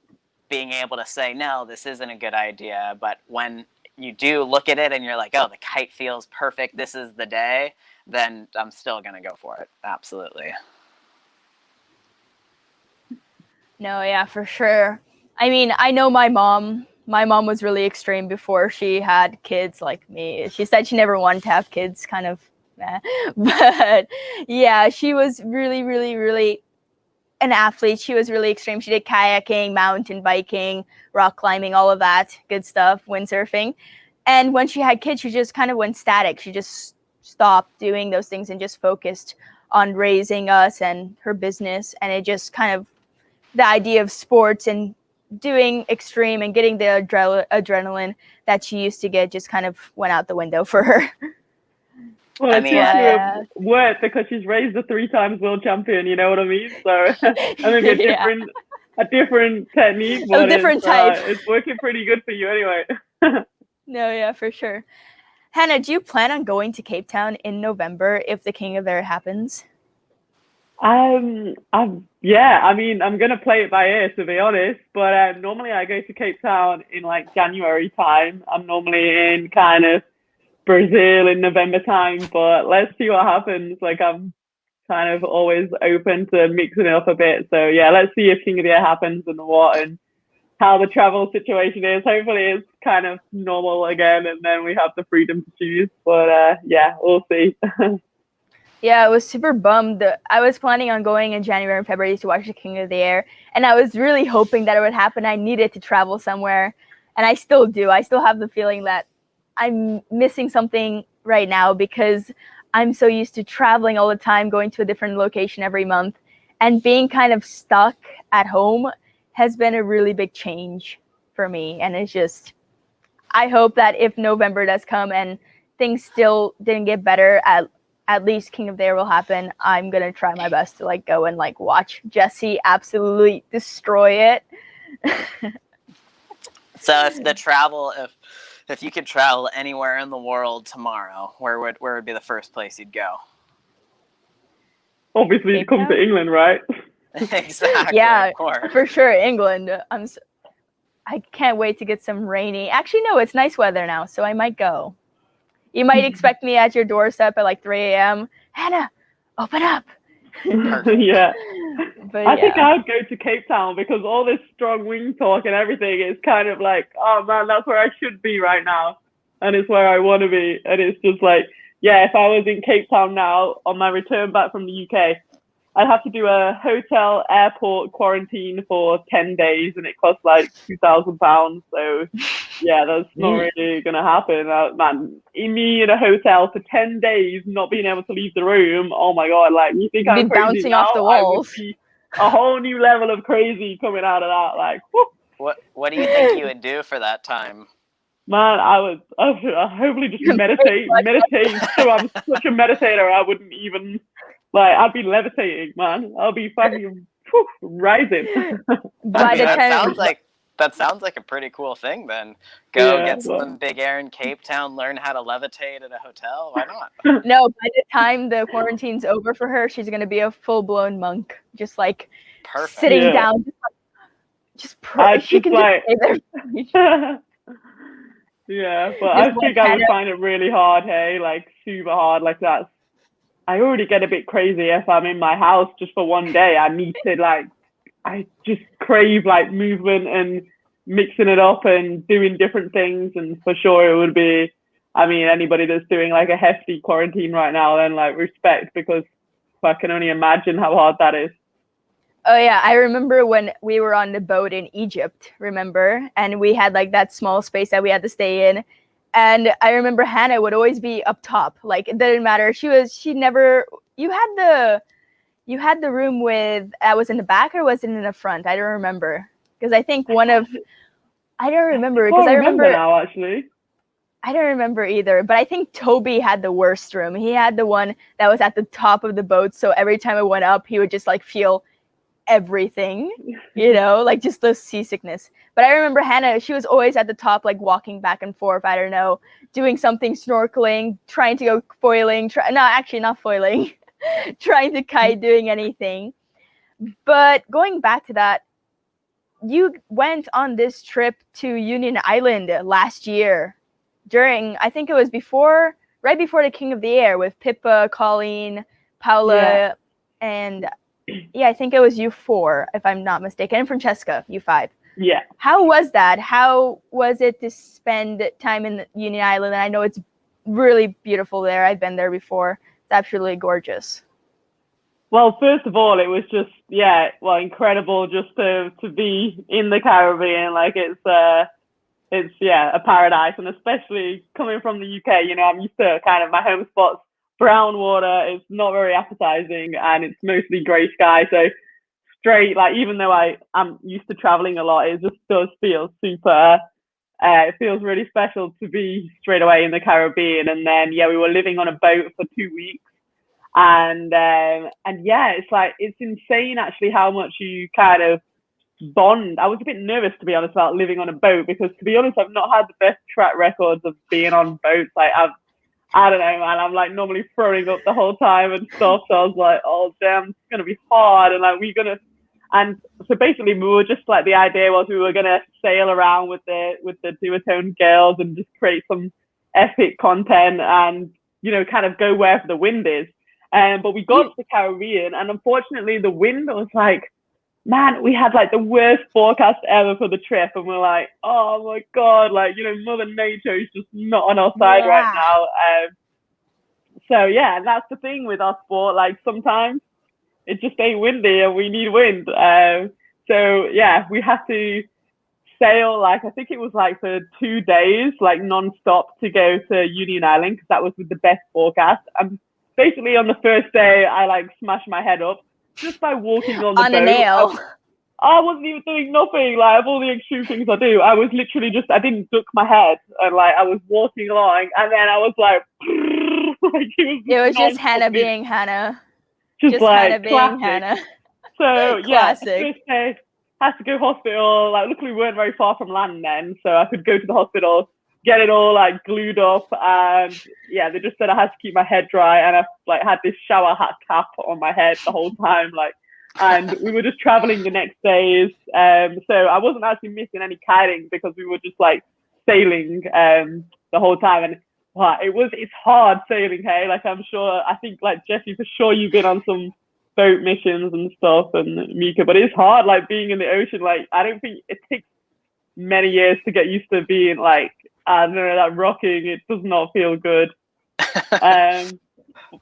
being able to say, no, this isn't a good idea. But when you do look at it and you're like, oh, the kite feels perfect, this is the day, then I'm still going to go for it. Absolutely. No, yeah, for sure. I mean, I know my mom was really extreme before she had kids like me. She said she never wanted to have kids, kind of, but yeah, she was really, really, really an athlete. She was really extreme. She did kayaking, mountain biking, rock climbing, all of that good stuff, windsurfing. And when she had kids, she just kind of went static. She just stopped doing those things and just focused on raising us and her business. And it just kind of, the idea of sports and doing extreme and getting the adrenaline that she used to get just kind of went out the window for her. Well, it's worked because she's raised a 3-time world champion, you know what I mean? So I think a different technique, but a different type. It's working pretty good for you anyway. No, yeah, for sure. Hannah, do you plan on going to Cape Town in November if the King of the Air happens? Yeah, I mean, I'm gonna play it by ear, to be honest. But normally I go to Cape Town in like January time. I'm normally in kind of Brazil in November time, but let's see what happens. Like, I'm kind of always open to mixing it up a bit. So yeah, let's see if King of the Air happens and what and how the travel situation is. Hopefully it's kind of normal again, and then we have the freedom to choose. But yeah, we'll see. Yeah, I was super bummed. I was planning on going in January and February to watch the King of the Air, and I was really hoping that it would happen. I needed to travel somewhere, and I still do. I still have the feeling that I'm missing something right now because I'm so used to traveling all the time, going to a different location every month, and being kind of stuck at home has been a really big change for me. And it's just, I hope that if November does come and things still didn't get better, at least King of the Air will happen. I'm going to try my best to like go and like watch Jesse absolutely destroy it. So if you could travel anywhere in the world tomorrow, where would be the first place you'd go? Obviously, you come to England, right? Exactly. Yeah, of course. For sure, England. I can't wait to get some rainy. Actually, no, it's nice weather now, so I might go. You might expect me at your doorstep at like 3 a.m. Hannah, open up. Yeah. But I think I would go to Cape Town because all this strong wing talk and everything is kind of like, oh man, that's where I should be right now. And it's where I want to be. And it's just like, yeah, if I was in Cape Town now on my return back from the UK, I'd have to do a hotel airport quarantine for 10 days and it costs like £2,000. So yeah, that's not really going to happen. Man, me in a hotel for 10 days, not being able to leave the room. Oh my God. Like, you think I'm crazy bouncing now? off the walls. I would be a whole new level of crazy coming out of that. Like, whoop. What do you think you would do for that time? Man, I'd hopefully just meditate. So I'm such a meditator, I wouldn't even, like, I'd be levitating, man. I'll be fucking rising. By the time, sounds like That sounds like a pretty cool thing then. Go get some big air in Cape Town, learn how to levitate at a hotel. Why not? No, by the time the quarantine's over for her, she's going to be a full-blown monk. Just like sitting down. Just pray. She can just stay there. Yeah, but I think I would find it really hard, hey, like super hard. Like that's, I already get a bit crazy if I'm in my house just for one day. I need to like, I just crave like movement and mixing it up and doing different things. And for sure it would be, I mean, anybody that's doing like a hefty quarantine right now, then like respect, because I can only imagine how hard that is. Oh yeah, I remember when we were on the boat in Egypt, remember? And we had like that small space that we had to stay in. And I remember Hannah would always be up top. Like it didn't matter. You had the room with, was in the back or was it in the front? I don't remember. Because I think I don't remember. Because I remember now actually. I don't remember either, but I think Toby had the worst room. He had the one that was at the top of the boat. So every time it went up, he would just like feel everything, like just the seasickness. But I remember Hannah, she was always at the top, like walking back and forth, I don't know, doing something, snorkeling, trying to go foiling, not foiling, trying to kite, doing anything. But going back to that, you went on this trip to Union Island last year I think it was right before the King of the Air with Pippa, Colleen, Paula, and I think it was you 4, if I'm not mistaken, and Francesca, you 5. Yeah. How was that? How was it to spend time in Union Island? And I know it's really beautiful there. I've been there before. It's absolutely gorgeous. Well, first of all, it was just, incredible just to be in the Caribbean. Like it's a paradise. And especially coming from the UK, I'm used to kind of my home spots. Brown water, it's not very appetizing, and it's mostly grey sky. So straight, like even though I'm used to traveling a lot, it just does feel super. It feels really special to be straight away in the Caribbean. And then we were living on a boat for 2 weeks, and it's like it's insane actually how much you kind of bond. I was a bit nervous, to be honest, about living on a boat because, to be honest, I've not had the best track records of being on boats. Like I don't know, man. I'm like normally throwing up the whole time and stuff. So I was like, oh damn, it's gonna be hard. And like and so basically we were just like, the idea was we were gonna sail around with the duotone girls and just create some epic content and kind of go wherever the wind is. But we got to the Caribbean, and unfortunately the wind was like, man, we had like the worst forecast ever for the trip, and we're like, oh my god, like Mother Nature is just not on our side right now. So that's the thing with our sport. Like sometimes it just ain't windy, and we need wind. So we had to sail, like I think it was like for 2 days, like non-stop to go to Union Island because that was with the best forecast. And basically on the first day, I like smashed my head up just by walking on the boat. A nail. I wasn't even doing nothing. Like, of all the extreme things I do, I was literally just, I didn't duck my head, and like I was walking along, and then I was like it was just Hannah being Hannah. Just like Hannah being Hannah. So classic. First day, had to go hospital. Like, luckily we weren't very far from land then, so I could go to the hospital, get it all like glued up, and they just said I had to keep my head dry, and I like had this shower hat cap on my head the whole time, like. And we were just traveling the next days, so I wasn't actually missing any kiting because we were just like sailing the whole time. And it's hard sailing, hey. Like I think like Jesse, for sure you've been on some boat missions and stuff, and Mika, but it's hard like being in the ocean. Like I don't think it takes many years to get used to being like, I don't know, that rocking. It does not feel good.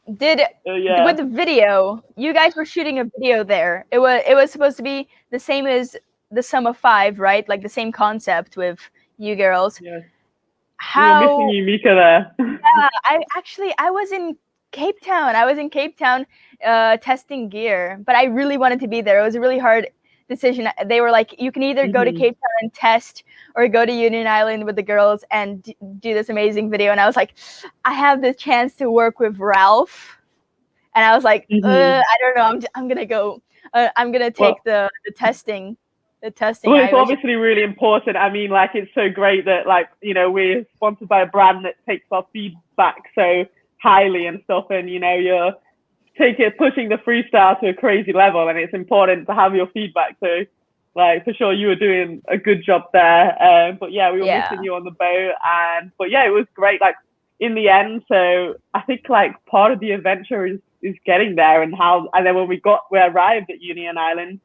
With the video, you guys were shooting a video there. It was supposed to be the same as the Sum of 5, right? Like the same concept with you girls. Yeah. We're missing you, Mika, there. I was in Cape Town. Testing gear, but I really wanted to be there. It was a really hard decision. They were like, you can either go to Cape Town and test, or go to Union Island with the girls and do this amazing video. And I was like, I have the chance to work with Ralph, and I was like, I don't know. I'm gonna go. I'm gonna take the testing. the testing. Well, it's obviously really important. I mean, like, it's so great that, like, you know, we're sponsored by a brand that takes our feedback so highly and stuff, and, you know, you're pushing the freestyle to a crazy level, and it's important to have your feedback. So, like, for sure, you were doing a good job there. But yeah, we were missing you on the boat, but yeah, it was great. Like, in the end, so I think like part of the adventure is getting there, and then when we arrived at Union Island,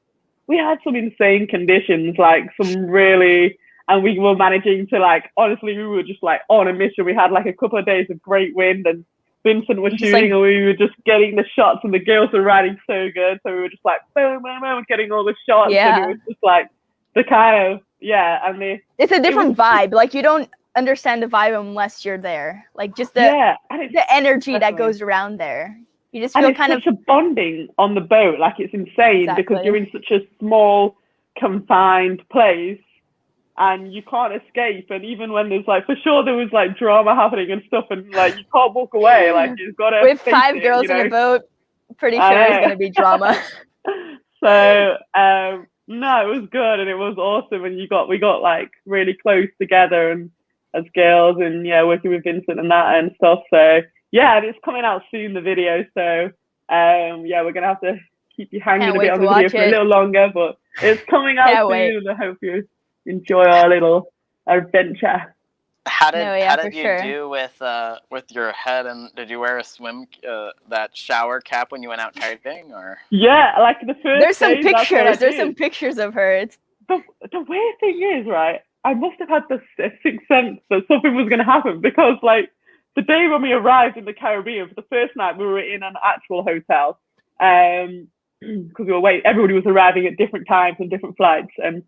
we had some insane conditions, like and we were managing to, like, honestly, we were just like on a mission. We had like a couple of days of great wind, and Vincent was shooting, and we were just getting the shots, and the girls were riding so good. So we were just like, boom, boom, boom, getting all the shots. And it was just like the kind of, it's a different vibe. Like, you don't understand the vibe unless you're there. Like, just the energy that goes around there. You just feel kind of such a bonding on the boat. Like, it's insane because you're in such a small, confined place, and you can't escape. And even when there's like, for sure, there was like drama happening and stuff, and like you can't walk away. Like, you've got to. With 5 girls in a boat, pretty sure it's gonna be drama. So no, it was good, and it was awesome, and we got like really close together and as girls, and working with Vincent and that and stuff. So yeah, and it's coming out soon, the video. So we're gonna have to keep you hanging a bit on the video for a little longer, but it's coming out soon, and I hope you enjoy our little adventure. How did you do with your head, and did you wear a that shower cap when you went out kiting, or? Yeah, like the first. There's some pictures. There's some pictures of her. It's the weird thing is, right? I must have had the sixth sense that something was going to happen, because like the day when we arrived in the Caribbean for the first night, we were in an actual hotel, because we were everybody was arriving at different times and different flights, and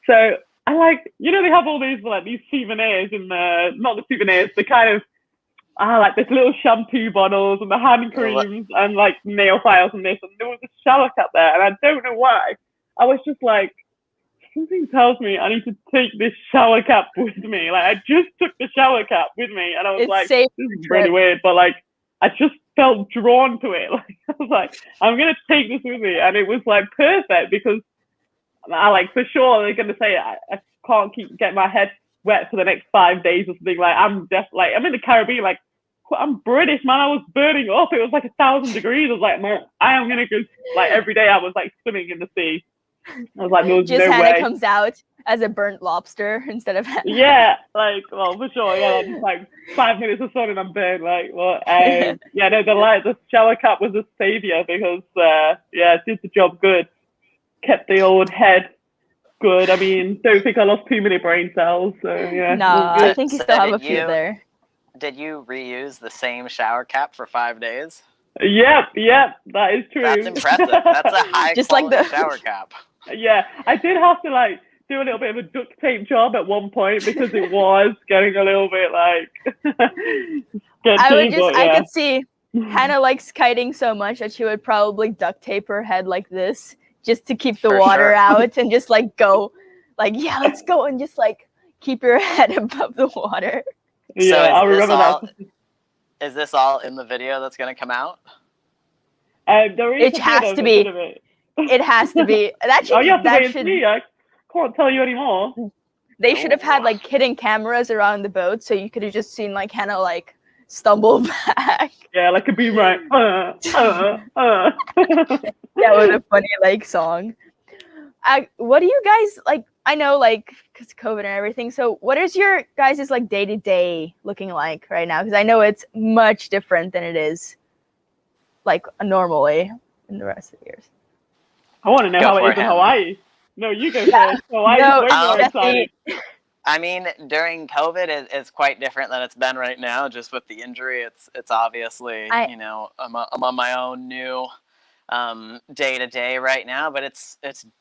so I like, they have all these like these souvenirs in not the souvenirs, the kind of like this little shampoo bottles and the hand creams and like nail files and this, and there was a shower cap there, and I don't know why. I was just like, something tells me I need to take this shower cap with me. Like, I just took the shower cap with me, and I was like, this is really weird, but like I just felt drawn to it. Like, I was like, I'm gonna take this with me, and it was like perfect, because I like, for sure they're gonna say I can't keep getting my head wet for the next 5 days or something. Like, I'm in the Caribbean, like, I'm British, man. I was burning up. It was like 1,000 degrees. I was like, man, I am gonna go. Like, every day I was like swimming in the sea. I was like, no, just no Hannah way. comes out as a burnt lobster instead of Hannah. Yeah, like, well, for sure. Yeah, just like 5 minutes of sun and I'm burnt. Like, well, the shower cap was a savior, because it did the job good. Kept the old head good. I mean, don't think I lost too many brain cells. So yeah. No, I think you still have a few there. Did you reuse the same shower cap for 5 days? Yep, that is true. That's impressive. That's a high quality shower cap. Yeah, I did have to like do a little bit of a duct tape job at one point, because it was getting a little bit like sketchy, I could see Hannah likes kiting so much that she would probably duct tape her head like this, just to keep the water out, and just like go, like, yeah, let's go, and just like keep your head above the water. Yeah, so I'll remember that. Is this all in the video that's going to come out? It has to be. It has to be. That should. Oh, you have to wait and see. I can't tell you anymore. They should have had like hidden cameras around the boat, so you could have just seen like Hannah like stumble back. Yeah, like a boomerang. That was a funny like song. What do you guys like? I know, like, because COVID and everything. So, what is your guys' like day-to-day looking like right now? Because I know it's much different than it is like normally in the rest of the years. I want to know how it is in Hawaii. No, you go first. Hawaii's way more exciting. I mean, during COVID, it's quite different than it's been right now. Just with the injury, it's obviously, I'm on my own new day-to-day right now, but it's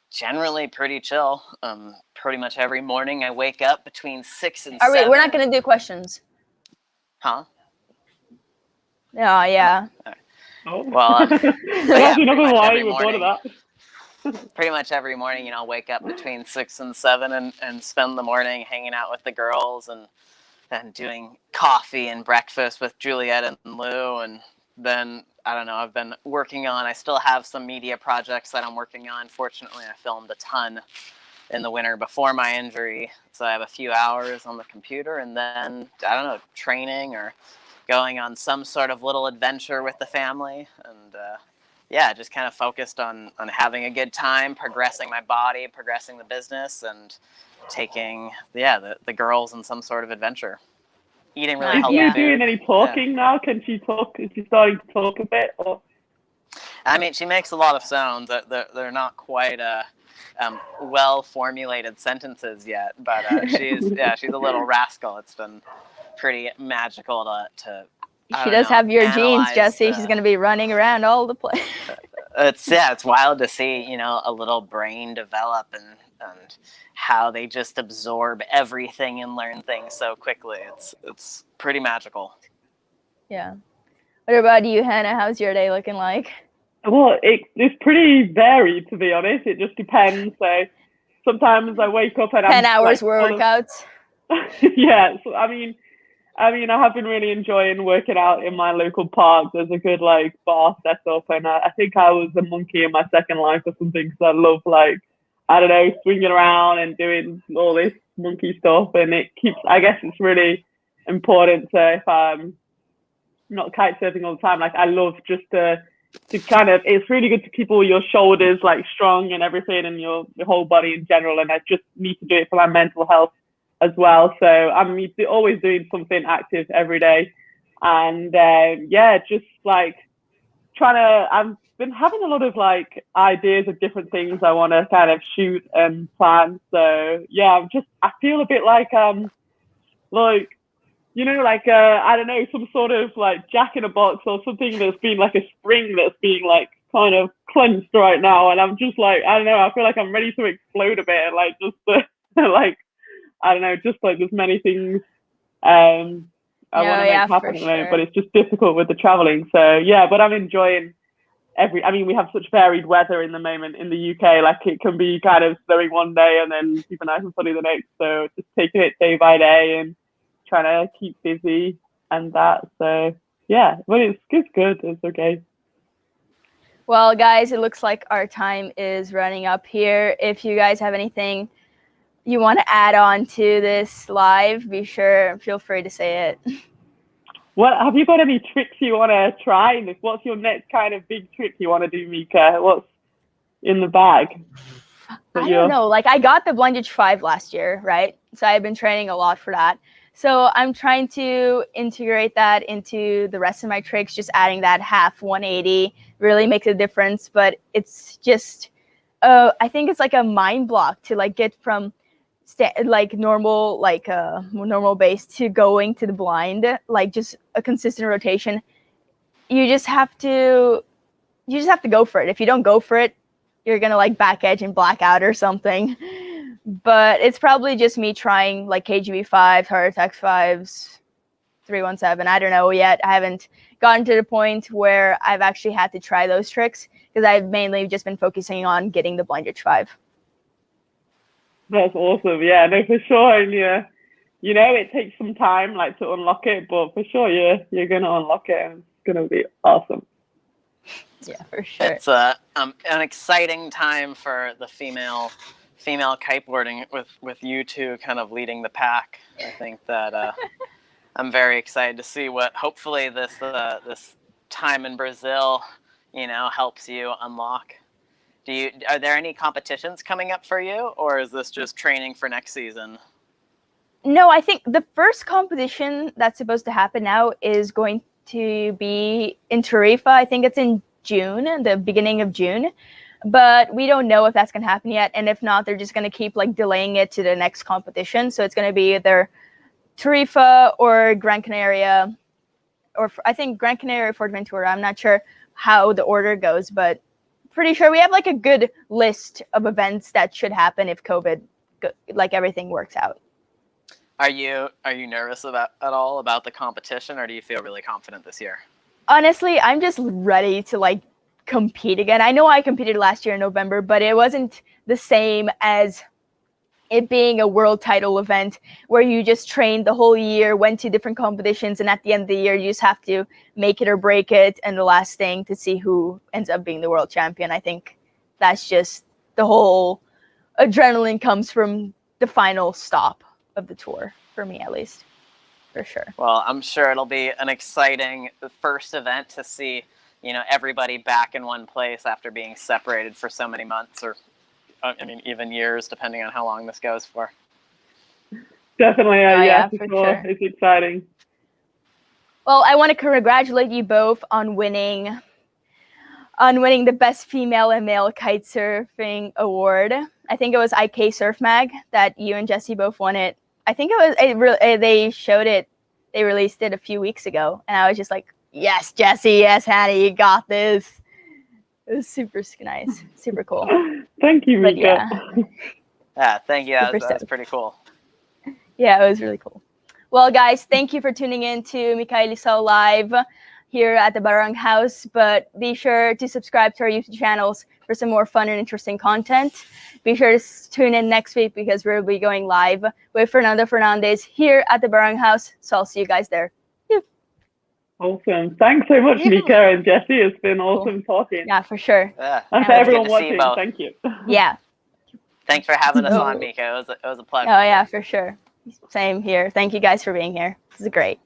generally pretty chill. Pretty much every morning I wake up between 6 and 7. Wait, we're not gonna do questions. Huh? Oh, yeah. Oh. Well, pretty much every morning, I'll wake up between 6 and 7 and spend the morning hanging out with the girls and doing coffee and breakfast with Juliet and Lou, and then I don't know, I've been working on, I still have some media projects that I'm working on. Fortunately, I filmed a ton in the winter before my injury. So I have a few hours on the computer, and then, I don't know, training or going on some sort of little adventure with the family. And yeah, just kind of focused on having a good time, progressing my body, progressing the business, and taking, the girls on some sort of adventure. Eating really healthy food. food. Are you doing any talking now? Can she talk? Is she starting to talk a bit? Or? I mean, she makes a lot of sounds. They're not quite well-formulated sentences yet, but she's a little rascal. It's been pretty magical to she does have your genes, Jesse. She's going to be running around all the place. It's wild to see, a little brain develop and how they just absorb everything and learn things so quickly. It's pretty magical. Yeah. What about you, Hannah? How's your day looking like? Well, it's pretty varied, to be honest. It just depends. So sometimes I wake up and 10 hours workouts. Yeah. So, I mean, I have been really enjoying working out in my local park. There's a good bar set up, and I think I was a monkey in my second life or something. So I love I don't know, swinging around and doing all this monkey stuff, and I guess it's really important. So if I'm not kite surfing all the time, I love just to kind of, it's really good to keep all your shoulders strong and everything, and your whole body in general. And I just need to do it for my mental health as well. So I'm always doing something active every day, and just I've been having a lot of ideas of different things I want to kind of shoot and plan. So yeah, I feel a bit I don't know, some sort of Jack in a Box or something that's been a spring that's being kind of clenched right now, and I'm just I don't know, I feel I'm ready to explode a bit, I don't know, just there's many things I want to make happen at the moment, but it's just difficult with the traveling. So yeah, but I'm enjoying we have such varied weather in the moment in the UK. It can be kind of snowing one day and then super nice and sunny the next. So just taking it day by day and trying to keep busy and that. So yeah, but it's good. It's okay. Well, guys, it looks like our time is running up here. If you guys have anything you want to add on to this live, feel free to say it. What have you got any tricks you want to try? What's your next kind of big trick you want to do, Mika? What's in the bag? I don't know. I got the blended 5 last year, right? So I've been training a lot for that. So I'm trying to integrate that into the rest of my tricks. Just adding that half 180 really makes a difference. But it's just, I think it's a mind block to get from normal base to going to the blind, just a consistent rotation. You just have to go for it. If you don't go for it, you're gonna back edge and black out or something. But it's probably just me trying KGB 5, heart attack 5s, 317. I don't know yet. I haven't gotten to the point where I've actually had to try those tricks because I've mainly just been focusing on getting the blind edge 5. That's awesome. Yeah, no, for sure. And yeah, it takes some time to unlock it, but for sure you're gonna unlock it, and it's gonna be awesome. Yeah, for sure. It's an exciting time for the female kiteboarding with you two kind of leading the pack. I think that I'm very excited to see what hopefully this time in Brazil, helps you unlock. Are there any competitions coming up for you, or is this just training for next season? No, I think the first competition that's supposed to happen now is going to be in Tarifa. I think it's in June, the beginning of June. But we don't know if that's going to happen yet. And if not, they're just going to keep delaying it to the next competition. So it's going to be either Tarifa or Gran Canaria, or I think Gran Canaria or Fuerteventura. I'm not sure how the order goes, but pretty sure we have a good list of events that should happen if COVID, everything works out. Are you nervous at all about the competition, or do you feel really confident this year? Honestly, I'm just ready to compete again. I know I competed last year in November, but it wasn't the same as it being a world title event where you just trained the whole year, went to different competitions, and at the end of the year, you just have to make it or break it, and the last thing to see who ends up being the world champion. I think that's just the whole adrenaline comes from the final stop of the tour, for me at least, for sure. Well, I'm sure it'll be an exciting first event to see, you know, everybody back in one place after being separated for so many months, or I mean, even years, depending on how long this goes for. Definitely, yeah, for for sure. sure. It's exciting. Well, I want to congratulate you both on winning the Best Female and Male Kite Surfing Award. I think it was IK Surf Mag that you and Jesse both won it. I think they showed it, they released it a few weeks ago, and I was just like, yes, Jesse, yes, Hannah, you got this. It was super nice, super cool. Thank you, Mika. Yeah, thank you. That was pretty cool. Yeah, it was really cool. Well, guys, thank you for tuning in to MIKAILI So Live here at the Barang House. But be sure to subscribe to our YouTube channels for some more fun and interesting content. Be sure to tune in next week because we'll be going live with Fernando Fernandez here at the Barang House. So I'll see you guys there. Awesome. Thanks so much, Mika and Jesse. It's been awesome talking. Yeah, for sure. Yeah. And for everyone watching, thank you. Yeah. Thanks for having us on, Mika. It was a pleasure. Oh, yeah, for sure. Same here. Thank you guys for being here. This is great.